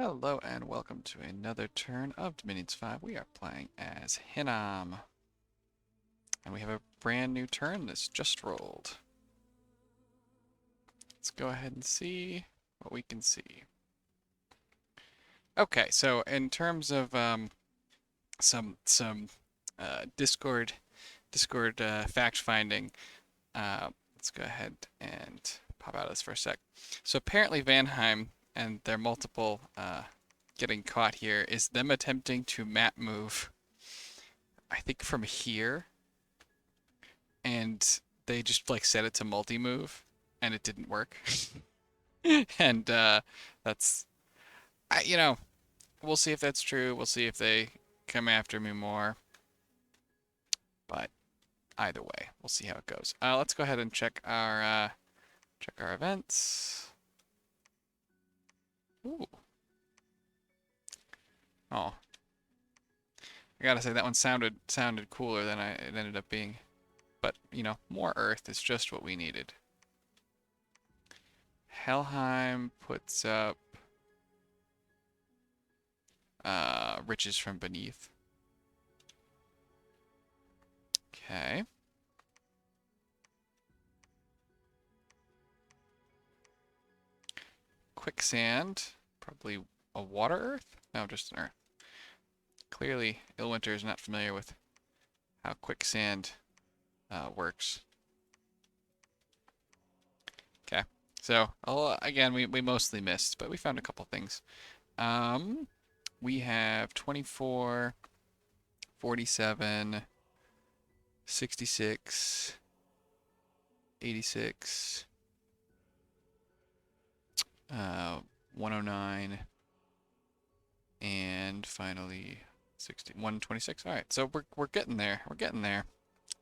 Hello and welcome to another turn of Dominions 5. We are playing as Hinnom. And we have a brand new turn that's just rolled. Let's go ahead and see what we can see. Okay, so in terms of some Discord fact finding, let's go ahead and pop out of this for a sec. So apparently Vanheim and their multiple getting caught here is them attempting to map move, I think from here, and they just like set it to multi-move and it didn't work. And that's you know, we'll see if that's true. We'll see if they come after me more. But either way, we'll see how it goes. Let's go ahead and check our events. Ooh. Oh, I gotta say that one sounded cooler than it ended up being. But you know, more Earth is just what we needed. Helheim puts up riches from beneath. Okay. Quicksand, probably a water Earth? No, just an Earth. Clearly, Illwinter is not familiar with how quicksand works. Okay, so again, we mostly missed, but we found a couple things. We have 24, 47, 66, 86, 109, and finally 60, 126. All right, so we're getting there. We're getting there.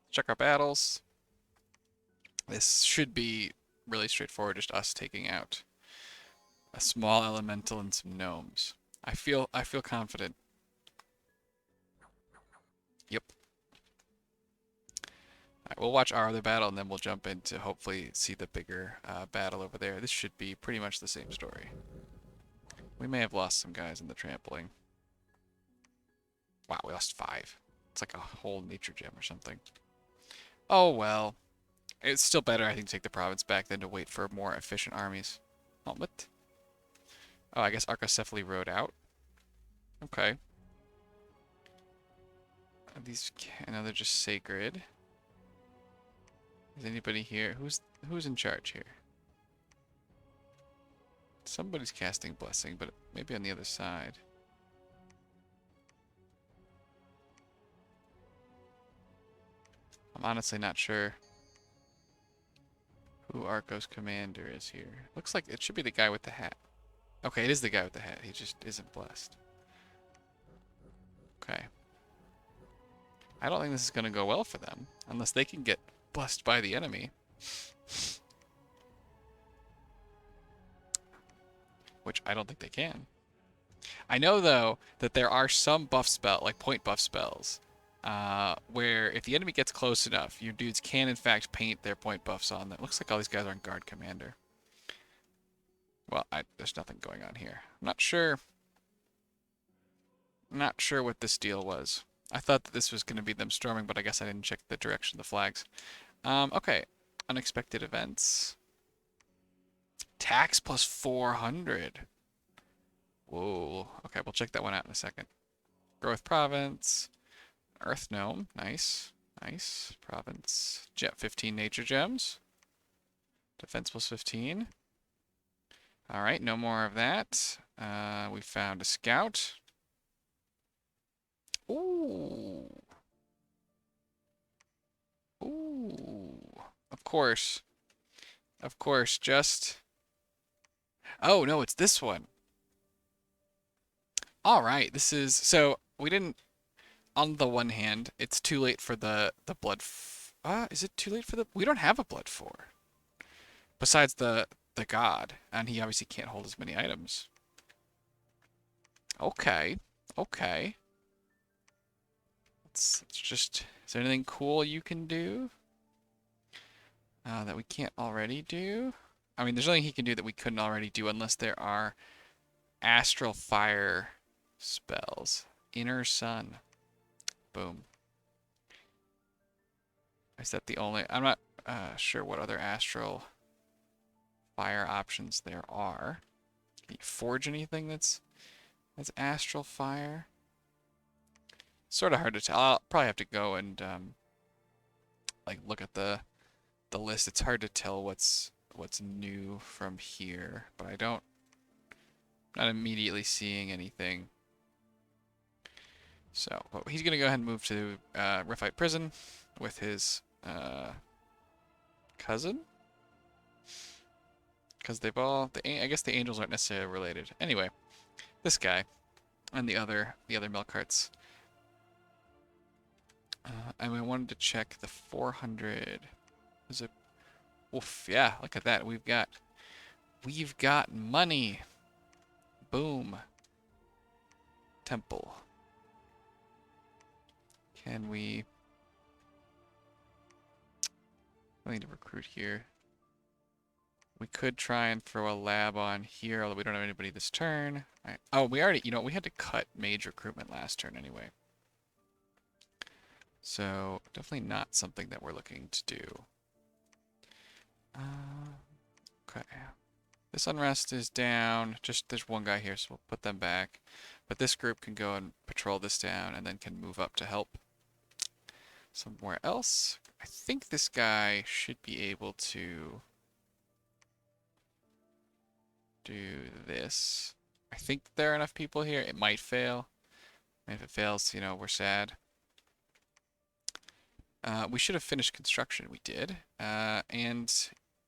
Check our battles. This should be really straightforward, just us taking out a small elemental and some gnomes. I feel confident. Yep. All right, we'll watch our other battle and then we'll jump in to hopefully see the bigger battle over there. This should be pretty much the same story. We may have lost some guys in the trampling. Wow, we lost 5. It's like a whole nature gem or something. Oh well. It's still better, I think, to take the province back than to wait for more efficient armies. Oh, what? Oh, I guess Archocephaly rode out. Okay. These, now they're just sacred. Is anybody here? Who's in charge here? Somebody's casting Blessing, but maybe on the other side. I'm honestly not sure who Arco's commander is here. Looks like it should be the guy with the hat. Okay, it is the guy with the hat. He just isn't blessed. Okay. I don't think this is going to go well for them, unless they can get blessed by the enemy. Which I don't think they can. I know, though, that there are some buff spell, like point buff spells, where if the enemy gets close enough, your dudes can, in fact, paint their point buffs on them. Looks like all these guys are on guard commander. Well, there's nothing going on here. I'm not sure. Not sure what this deal was. I thought that this was going to be them storming, but I guess I didn't check the direction of the flags. Okay. Unexpected events. Tax plus 400. Whoa. Okay, we'll check that one out in a second. Growth province. Earth gnome. Nice. Nice. Province. Jet 15 nature gems. Defense plus 15. All right, no more of that. We found a scout. Ooh. Ooh. Of course. Of course, just... Oh, no, it's this one. All right, this is... So, we didn't... On the one hand, it's too late for the blood... is it too late for the... We don't have a blood 4. Besides the god, and he obviously can't hold as many items. Okay. Okay. Let's just... Is there anything cool you can do? That we can't already do? I mean, there's nothing he can do that we couldn't already do unless there are Astral fire spells. Inner sun. Boom. Is that the only? I'm not sure what other astral fire options there are. Can you forge anything that's astral fire? Sort of hard to tell. I'll probably have to go and like look at the list. It's hard to tell what's new from here, but not immediately seeing anything. So, but he's gonna go ahead and move to Riphite Prison with his cousin, because they've all I guess the angels aren't necessarily related. Anyway, this guy and the other milk carts. And I wanted to check the 400. Is it? Oof! Yeah, look at that. We've got money. Boom. Temple. Can we? I need to recruit here. We could try and throw a lab on here, although we don't have anybody this turn. Oh, we already, we had to cut mage recruitment last turn anyway. So, definitely not something that we're looking to do. Okay. This unrest is down. Just, there's one guy here, so we'll put them back. But this group can go and patrol this down and then can move up to help somewhere else. I think this guy should be able to do this. I think there are enough people here. It might fail. And if it fails, we're sad. We should have finished construction. We did. And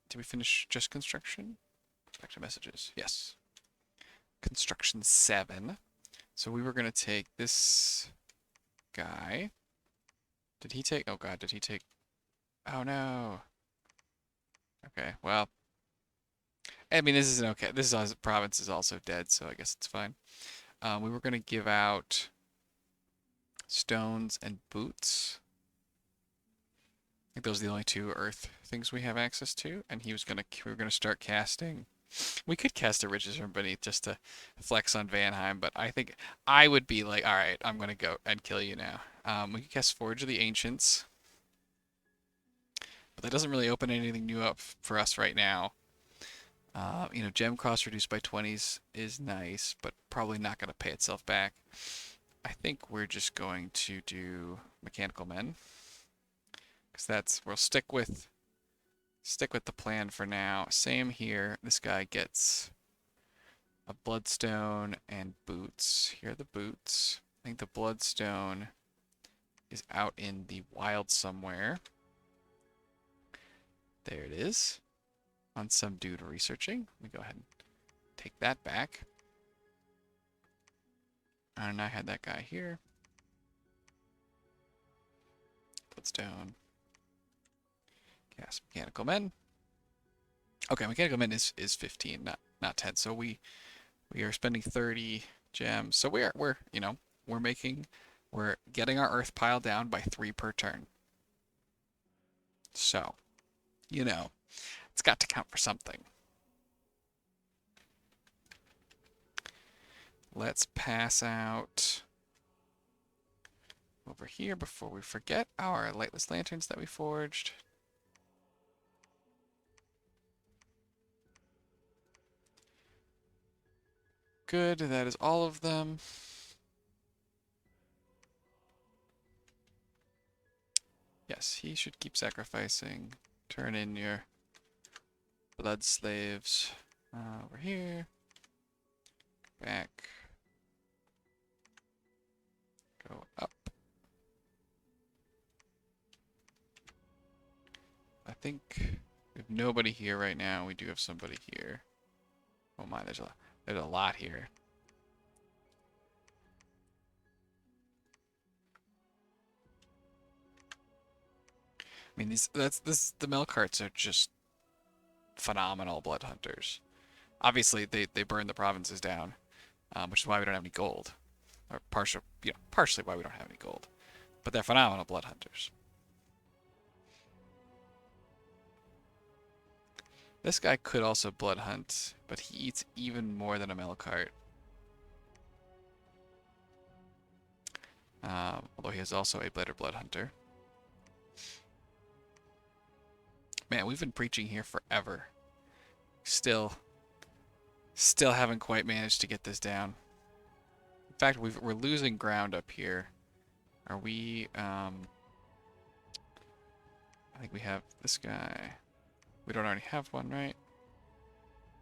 did we finish just construction? Back to messages. Yes. Construction 7. So we were going to take this guy. Did he take? Oh god, did he take? Oh no. Okay, well. I mean, this isn't okay. This province is also dead, so I guess it's fine. We were going to give out stones and boots. I think those are the only 2 earth things we have access to, and we were gonna start casting. We could cast a Riches from Beneath just to flex on Vanheim, but I think I would be like, all right, I'm gonna go and kill you now. We could cast Forge of the Ancients, but that doesn't really open anything new up for us right now. Gem cost reduced by 20s is nice, but probably not gonna pay itself back. I think we're just going to do Mechanical Men. We'll stick with the plan for now. Same here. This guy gets a bloodstone and boots. Here are the boots. I think the bloodstone is out in the wild somewhere. There it is. On some dude researching. Let me go ahead and take that back. And I had that guy here. Bloodstone. Cast Mechanical Men. Okay, Mechanical Men is 15, not 10. So we are spending 30 gems. So we're getting our earth pile down by 3 per turn. So, it's got to count for something. Let's pass out over here before we forget our lightless lanterns that we forged. Good, that is all of them. Yes, he should keep sacrificing. Turn in your blood slaves over here. Back. Go up. I think we have nobody here right now. We do have somebody here. Oh my, there's a lot here. I mean, the milk carts are just phenomenal blood hunters. Obviously, they burn the provinces down, which is why we don't have any gold, or partially why we don't have any gold. But they're phenomenal blood hunters. This guy could also blood hunt, but he eats even more than a milk cart. Although he is also a Blighter Blood Hunter. Man, we've been preaching here forever. Still haven't quite managed to get this down. In fact, we're losing ground up here. Are we, I think we have this guy. We don't already have one, right?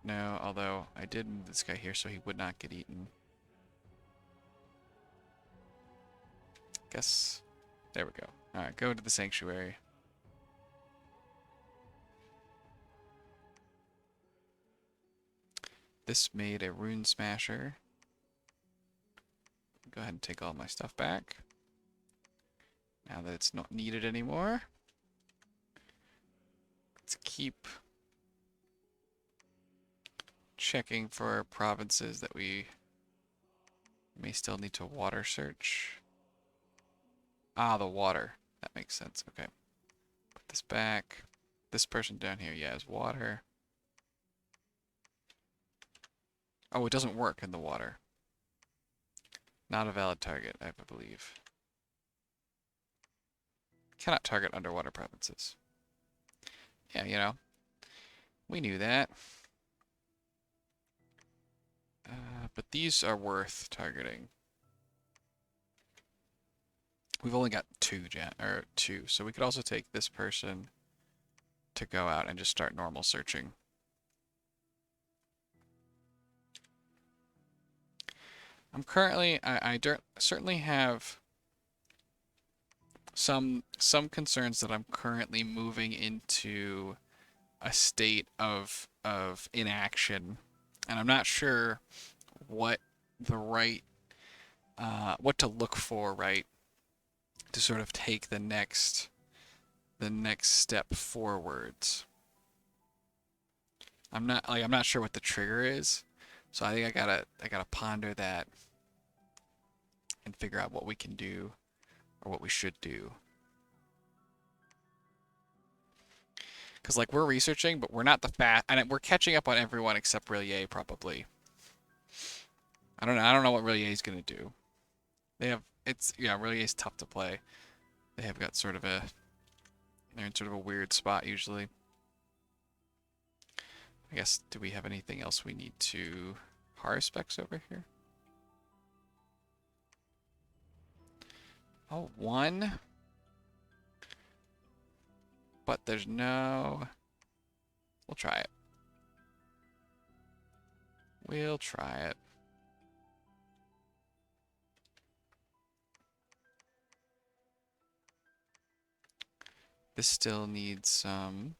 No, although I did move this guy here so he would not get eaten. Guess, there we go. Alright, go to the sanctuary. This made a rune smasher. Go ahead and take all my stuff back. Now that it's not needed anymore. Let's keep checking for provinces that we may still need to water search. Ah, the water. That makes sense. Okay. Put this back. This person down here, yeah, has water. Oh, it doesn't work in the water. Not a valid target, I believe. Cannot target underwater provinces. Yeah, you know, we knew that. But these are worth targeting. We've only got two, so we could also take this person to go out and just start normal searching. I'm currently, I certainly have some concerns that I'm currently moving into a state of inaction, and I'm not sure what the right what to look for, right, to sort of take the next step forwards. I'm not sure what the trigger is, so I think I gotta ponder that and figure out what we can do or what we should do. Because like we're researching, but we're not the fast, and we're catching up on everyone except Rillier probably. I don't know. I don't know what Rillier gonna do. They have Rillier tough to play. They have got sort of a they're in sort of a weird spot usually. I guess, do we have anything else we need to harvest over here? Oh, one. But there's no... We'll try it. We'll try it. This still needs some...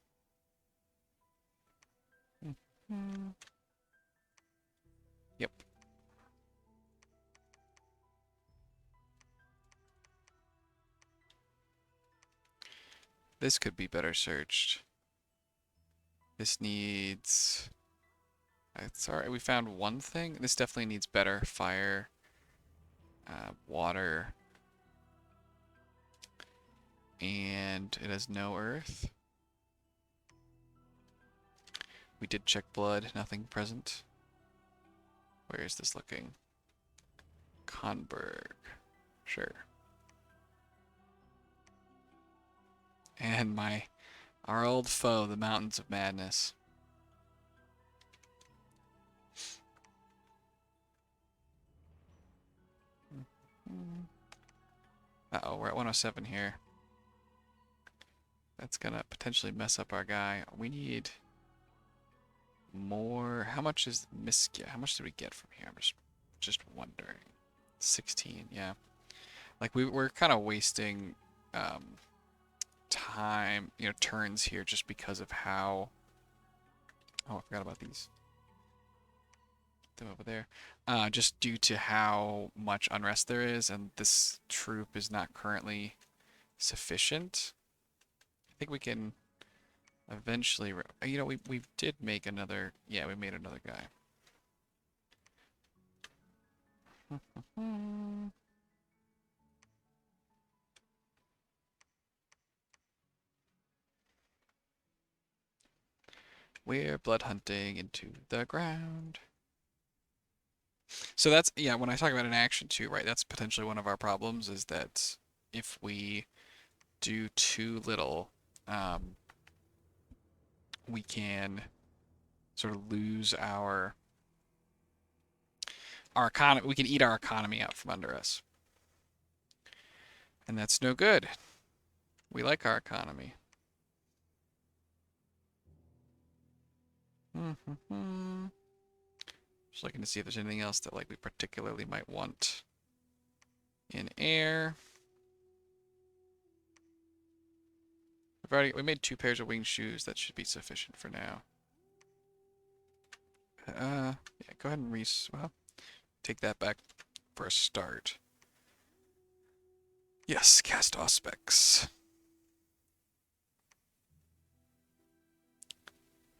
Yep. This could be better searched. This needs... It's alright, we found one thing. This definitely needs better fire, water, and it has no earth. We did check blood, nothing present. Where is this looking? Conberg. Sure. And our old foe, the Mountains of Madness. Uh-oh, we're at 107 here. That's gonna potentially mess up our guy. We need more. How much is Miskia? How much did we get from here? I'm just wondering. 16, yeah. Like we're kind of wasting time, turns here just because of how... Oh, I forgot about these. Them over there. Just due to how much unrest there is, and this troop is not currently sufficient. I think we can eventually... we did make another... Yeah, we made another guy. We're blood hunting into the ground. So that's, yeah, when I talk about an action too, right, that's potentially one of our problems is that if we do too little, um, we can sort of lose our economy. We can eat our economy out from under us, and that's no good. We like our economy. Just looking to see if there's anything else that like we particularly might want in air. We made 2 pairs of winged shoes. That should be sufficient for now. Yeah, go ahead and well, take that back for a start. Yes, cast Auspex.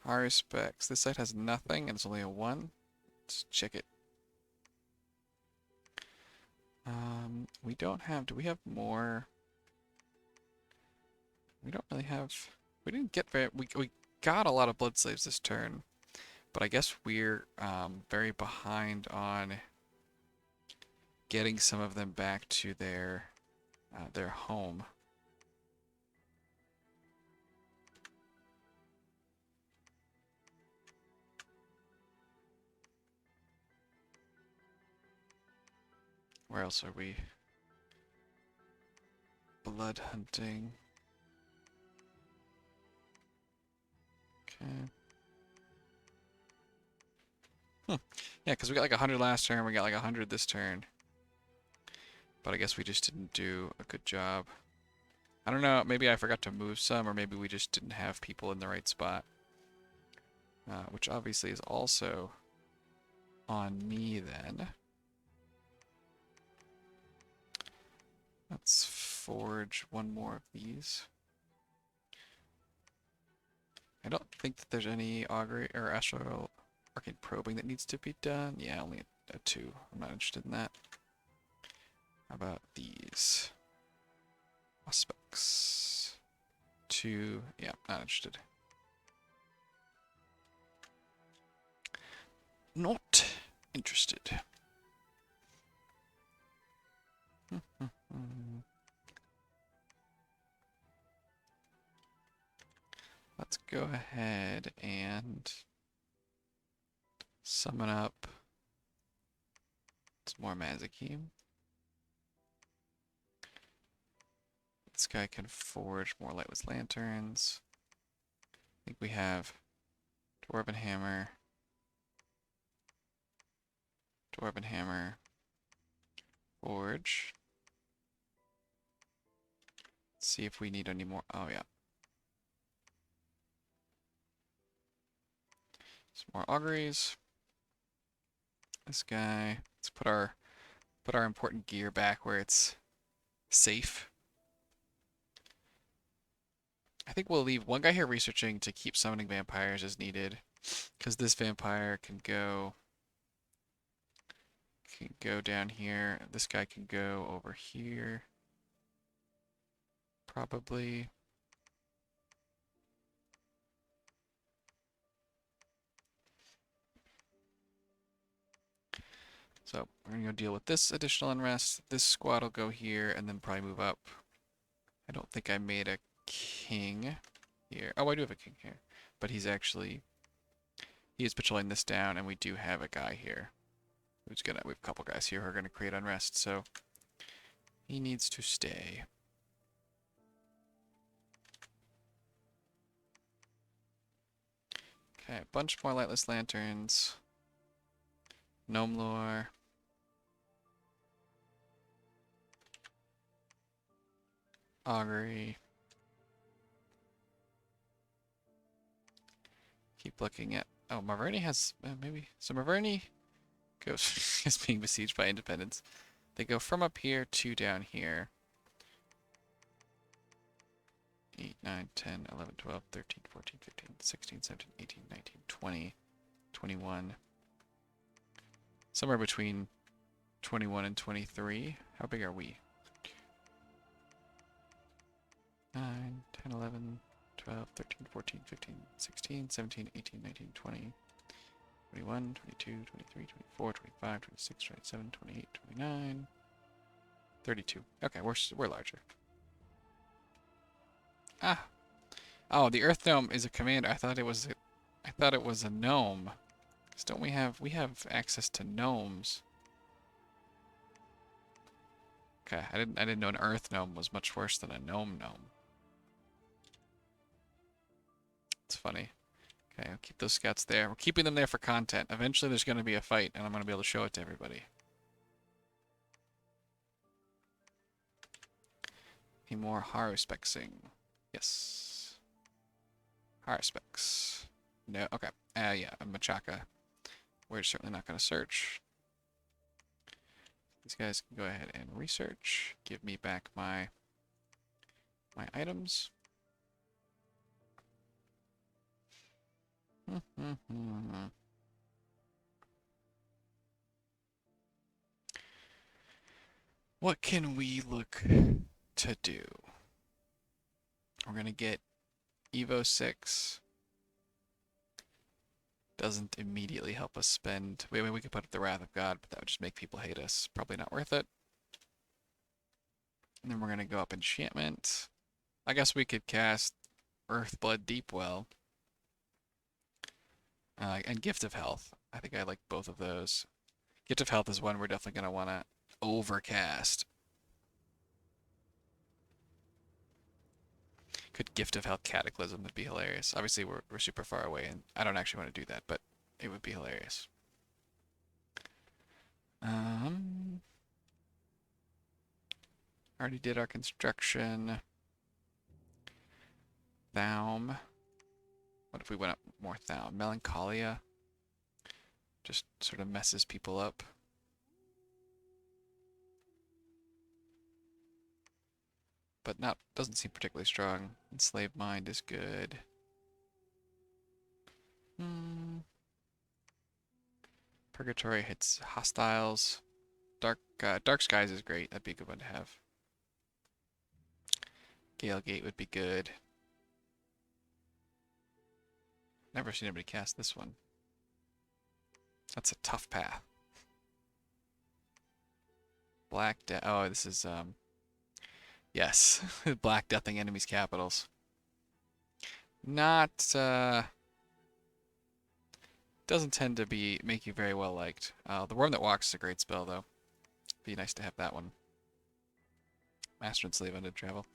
Auspex. This site has nothing, and it's only a 1. Let's check it. We don't have. Do we have more? We don't really have. We didn't get very. We got a lot of blood slaves this turn, but I guess we're very behind on getting some of them back to their home. Where else are we? Blood hunting. Okay. Yeah, because we got like 100 last turn, we got like 100 this turn. But I guess we just didn't do a good job. I don't know, maybe I forgot to move some, or maybe we just didn't have people in the right spot. Which obviously is also on me then. Let's forge 1 more of these. I don't think that there's any augury or astral arcane probing that needs to be done. Yeah, only a 2. I'm not interested in that. How about these? Auspex. 2. Yeah, not interested. Not interested. Let's go ahead and summon up some more Mazikeen. This guy can forge more lightless lanterns. I think we have Dwarven Hammer, forge. Let's see if we need any more. Oh yeah. Some more auguries. This guy. Let's put our important gear back where it's safe. I think we'll leave one guy here researching to keep summoning vampires as needed, because this vampire can go down here. This guy can go over here. Probably. So we're going to go deal with this additional unrest. This squad will go here and then probably move up. I don't think I made a king here. Oh, I do have a king here. But he is patrolling this down, and we do have a guy here we have a couple guys here who are gonna create unrest, so he needs to stay. Okay, a bunch more lightless lanterns. Gnome lore. Augury. Keep looking at. Oh, Maverni has maybe. So Maverni goes is being besieged by independents. They go from up here to down here. 8, 9, 10, 11, 12, 13, 14, 15, 16, 17, 18, 19, 20, 21. Somewhere between 21 and 23. How big are we? 9, 10, 11, 12, 13, 14, 15, 16, 17, 18, 19, 20, 21, 22, 23, 24, 25, 26, 27, 28, 29, 32. Okay, we're larger. Ah. Oh, the Earth Gnome is a commander. I thought it was a gnome. 'Cause don't we have access to gnomes. Okay, I didn't know an Earth Gnome was much worse than a gnome. It's funny. Okay, I'll keep those scouts there. We're keeping them there for content. Eventually there's going to be a fight, and I'm going to be able to show it to everybody. Any more Haruspexing? Yes. Haruspex. No, okay. Yeah, a Machaka. We're certainly not going to search. These guys can go ahead and research. Give me back my items. What can we look to do? We're going to get Evo 6. Doesn't immediately help us spend. Wait, we could put up the Wrath of God, but that would just make people hate us. Probably not worth it. And then we're going to go up enchantment. I guess we could cast Earthblood Deepwell. And Gift of Health. I think I like both of those. Gift of Health is one we're definitely going to want to overcast. Could Gift of Health Cataclysm would be hilarious. Obviously, we're super far away, and I don't actually want to do that, but it would be hilarious. Already did our construction. Thaum. What if we went up more Thaum? Melancholia. Just sort of messes people up. But doesn't seem particularly strong. Enslaved Mind is good. Purgatory hits hostiles. Dark Skies is great. That'd be a good one to have. Gale Gate would be good. Never seen anybody cast this one. That's a tough path. Black Death. Oh, this is yes, Black Deathing enemies' capitals. Not doesn't tend to make you very well liked. The Worm That Walks is a great spell though. Be nice to have that one. Master and Slave Undead Travel.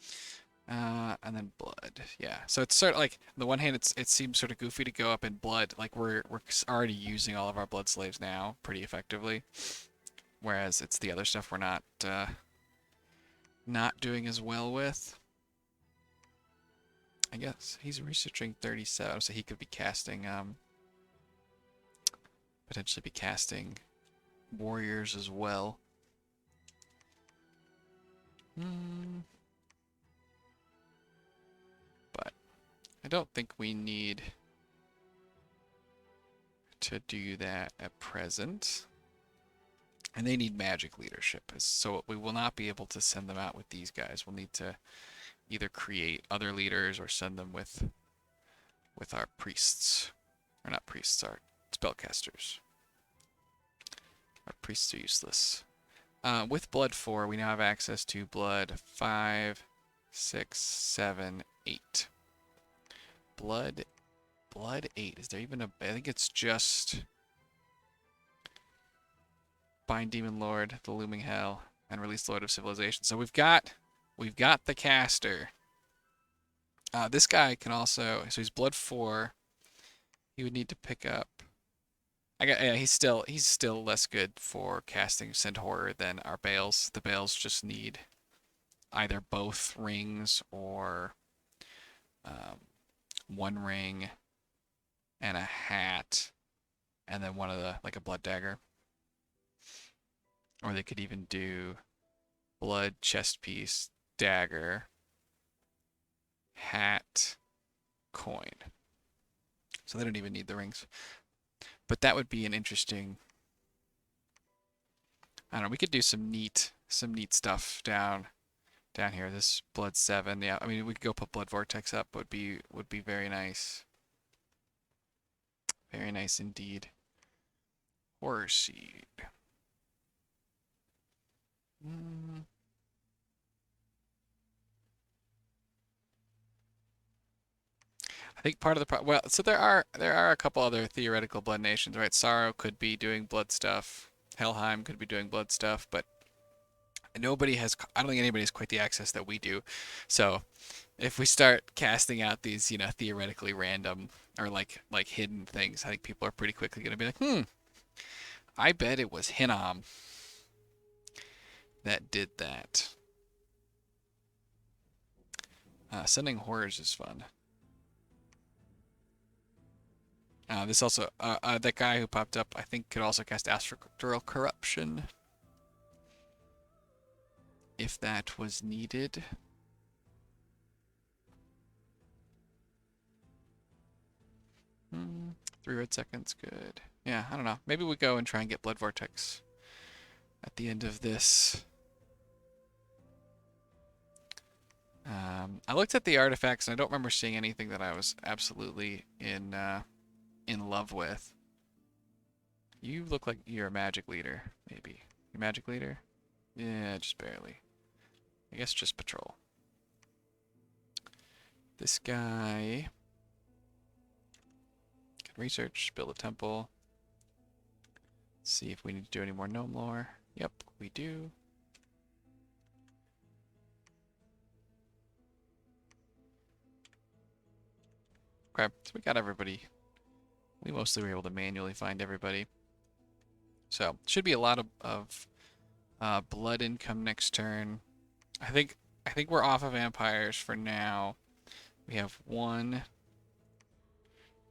And then Blood. Yeah. So it's sort of like, on the one hand, it seems sort of goofy to go up in Blood. Like we're already using all of our Blood Slaves now pretty effectively. Whereas it's the other stuff we're not doing as well with. I guess he's researching 37, so he could be casting potentially be casting warriors as well. But I don't think we need to do that at present. And they need magic leadership, so we will not be able to send them out with these guys. We'll need to either create other leaders or send them with our priests. Or not priests, our spellcasters. Our priests are useless. With Blood 4, we now have access to Blood 5, 6, 7, 8. Blood 8. Is there even a... I think it's just Bind Demon Lord, the Looming Hell, and Release Lord of Civilization. So we've got the caster. This guy can also... So he's Blood 4. He would need to pick up... Yeah, he's still less good for casting Send Horror than our Bales. The Bales just need either both rings or one ring and a hat, and then one of the, like a Blood Dagger. Or they could even do Blood, Chest Piece, Dagger, Hat, Coin. So they don't even need the rings. But that would be an interesting... I don't know, we could do some neat stuff down here. This Blood 7, yeah, I mean we could go put Blood Vortex up, would be very nice. Very nice indeed. Horror Seed. Mm. I think part of the well, so there are a couple other theoretical blood nations, right? Sorrow could be doing blood stuff. Helheim could be doing blood stuff, but nobody has. I don't think anybody has quite the access that we do. So if we start casting out these, theoretically random or like hidden things, I think people are pretty quickly going to be like, I bet it was Hinnom that did that. Sending horrors is fun. This also, that guy who popped up, I think, could also cast Astral Corruption if that was needed. Hmm, 3 red seconds, good. Yeah, I don't know. Maybe we go and try and get Blood Vortex at the end of this. I looked at the artifacts and I don't remember seeing anything that I was absolutely in love with. You look like you're a magic leader, maybe. You magic leader? Yeah, just barely. I guess just patrol. This guy can research, build a temple. See if we need to do any more gnome lore. Yep, we do. Okay, so we got everybody. We mostly were able to manually find everybody. So, should be a lot of blood income next turn. I think we're off of vampires for now. We have 1,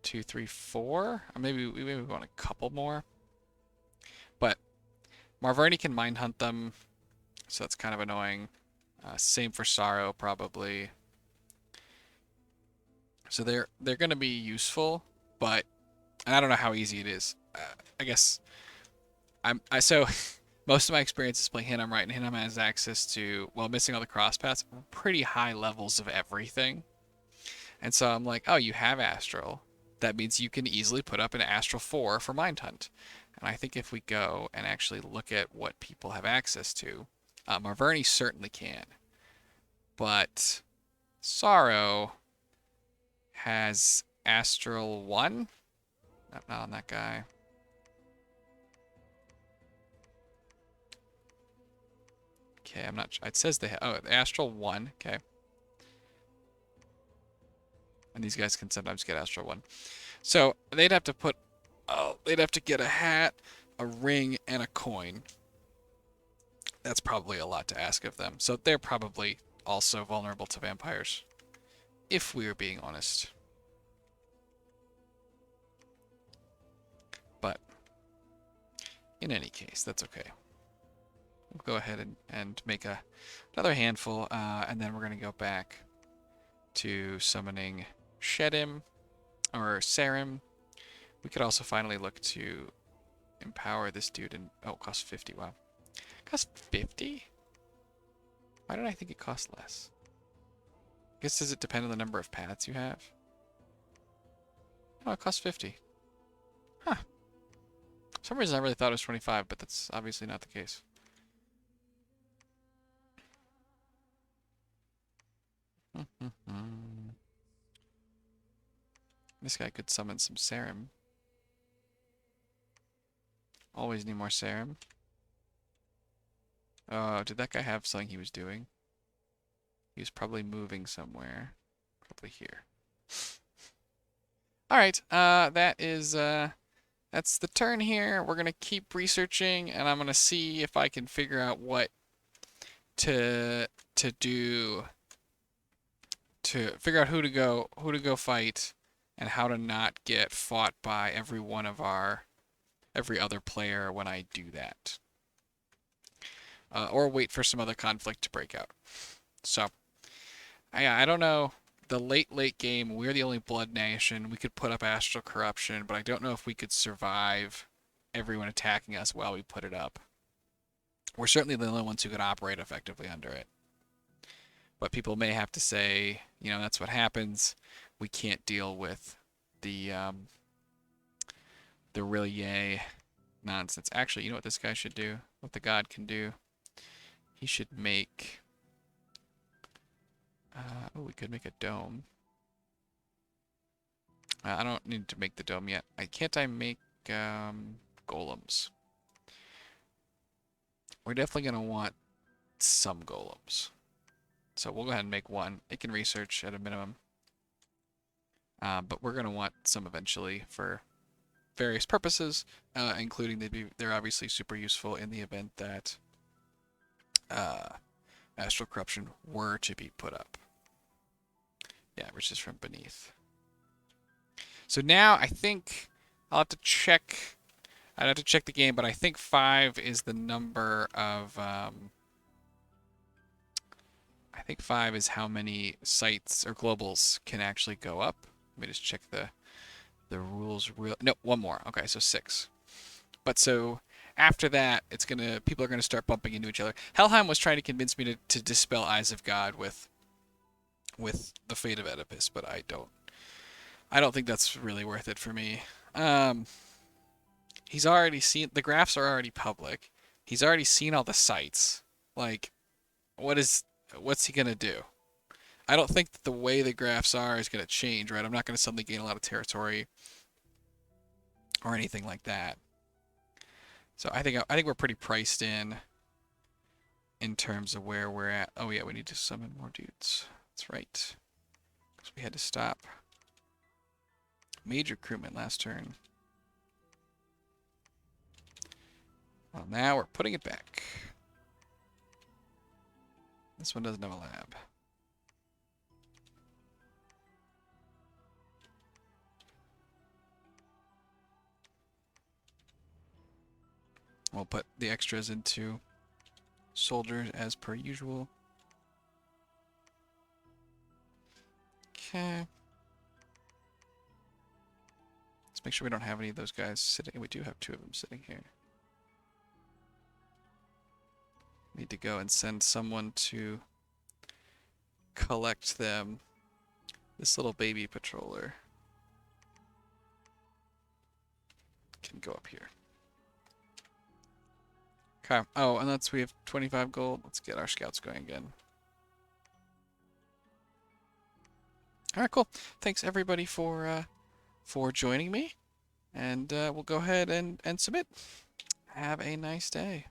2, 3, 4. Or maybe we want a couple more. But Marverni can mind hunt them, so that's kind of annoying. Same for Sorrow, probably. So they're going to be useful, but and I don't know how easy it is. I guess so most of my experience is playing Hinnom, right? And Hinnom has access to, well, missing all the cross paths, pretty high levels of everything. And so I'm like, oh, you have Astral. That means you can easily put up an Astral 4 for Mind Hunt. And I think if we go and actually look at what people have access to, Marverni certainly can. But Sorrow has Astral 1? Not on that guy. Okay, I'm not sure. It says they have, oh, Astral 1. Okay. And these guys can sometimes get Astral 1. So they'd have to put, they'd have to get a hat, a ring, and a coin. That's probably a lot to ask of them. So they're probably also vulnerable to vampires, if we are being honest. But in any case, that's okay. We'll go ahead and make another handful, and then we're going to go back to summoning Shedim or Sarim. We could also finally look to empower this dude, and oh, it costs 50. Wow, it costs 50? Why did I think it cost less? I guess does it depend on the number of paths you have? Oh, it costs 50. Huh. For some reason I really thought it was 25, but that's obviously not the case. This guy could summon some Sarim. Always need more Sarim. Oh, did that guy have something he was doing? He was probably moving somewhere. Probably here. Alright, that's the turn here. We're gonna keep researching, and I'm gonna see if I can figure out what to do to figure out who to go fight and how to not get fought by every other player when I do that. Or wait for some other conflict to break out. So, I don't know. The late game, we're the only blood nation. We could put up Astral Corruption, but I don't know if we could survive everyone attacking us while we put it up. We're certainly the only ones who could operate effectively under it. But people may have to say, that's what happens. We can't deal with the Rillier nonsense. Actually, you know what this guy should do? What the god can do? He should make... oh, we could make a dome. I don't need to make the dome yet. Can't I make golems? We're definitely going to want some golems. So we'll go ahead and make one. It can research at a minimum. But we're going to want some eventually for various purposes, including they're obviously super useful in the event that astral corruption were to be put up. Yeah, which is from beneath. So now I think I'll have to check. I'd have to check the game, but I think 5 is the number of. I think 5 is how many sites or globals can actually go up. Let me just check the rules. No, one more. Okay, so 6. But so after that, people are gonna start bumping into each other. Helheim was trying to convince me to dispel Eyes of God with the Fate of Oedipus, but I don't think that's really worth it for me. He's already seen the graphs are already public. He's already seen all the sites. Like, what's he gonna do? I don't think that the way the graphs are is gonna change, right? I'm not gonna suddenly gain a lot of territory or anything like that. So I think we're pretty priced in terms of where we're at. Oh yeah, we need to summon more dudes. That's right. Because we had to stop major recruitment last turn. Well, now we're putting it back. This one doesn't have a lab. We'll put the extras into soldiers as per usual. Okay. Let's make sure we don't have any of those guys sitting. We do have 2 of them sitting here. Need to go and send someone to collect them. This little baby patroller can go up here. Okay. Oh, and we have 25 gold. Let's get our scouts going again. All right, cool. Thanks everybody for joining me, and we'll go ahead and submit. Have a nice day.